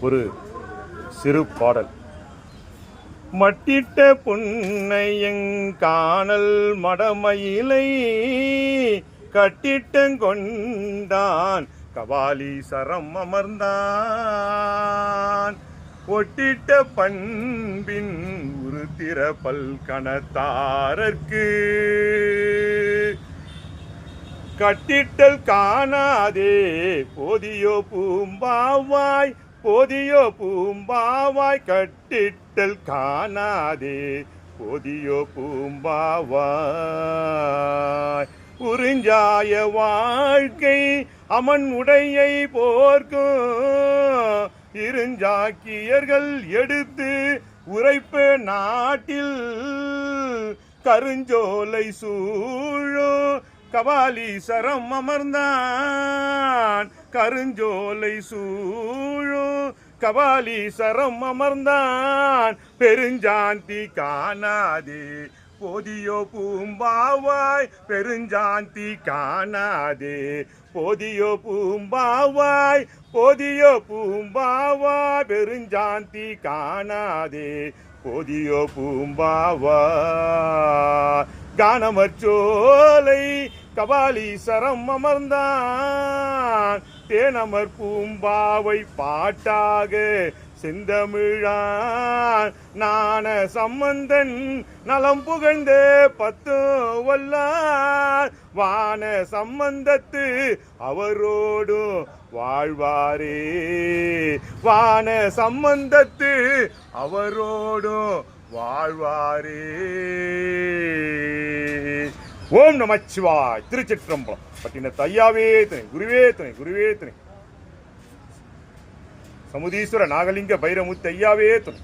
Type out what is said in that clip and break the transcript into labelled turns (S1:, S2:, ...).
S1: ஒரு சிறு பாடல். மட்டிட்ட புன்னையங்கானல் மடமயிலை கட்டிட்டங்கொண்டான் கபாலீசரம் அமர்ந்தான். ஒட்டிட்ட பண்பின் உருத்திர பல்கணத்தாரர்க்கு கட்டிட்டல் காணாதே போதியோ பூம்பாவாய் போதியோ பூம்பாவாய் கட்டிட்டல் காணாதே போதியோ பூம்பாவாய். உறிஞ்சாய வாழ்க்கை அமன் உடையை போர்க்கும் இருஞ்சாக்கியர்கள் எடுத்து உரைப்ப நாட்டில் கருஞ்சோலை சூழும் கபாலீசரம் அமர்ந்தான். கருஞ்சோலை சூழும் கபாலீசரம் அமர்ந்தான். பெருஞ்சாந்தி காணாதே போதியோ பூம்பாவாய் பெருஞ்சாந்தி காணாதே போதியோ பூம்பாவாய் போதியோ பூம்பாவாய் பெருஞ்சாந்தி காணாதே போதியோ பூம்பாவாய். கானமற்சோலை கபாலீசரம் அமர்ந்தான். தேனமர் பூம்பாவை பாட்டாக செந்தமிழான் நான சம்பந்தன் நலம் புகழ்ந்த பத்து வல்லார் வான சம்பந்தத்து அவரோடு வாழ்வாரே. வான சம்பந்தத்து அவரோடு வாழ்வாரே. ஓம் நமச்சிவாய். திருச்சிற்றம்பலம். பட்டினத்து ஐயாவே துணை, குருவே துணை, குருவே துணை. சமுதீஸ்வர நாகலிங்க பைரமுத்து ஐயாவே துணை.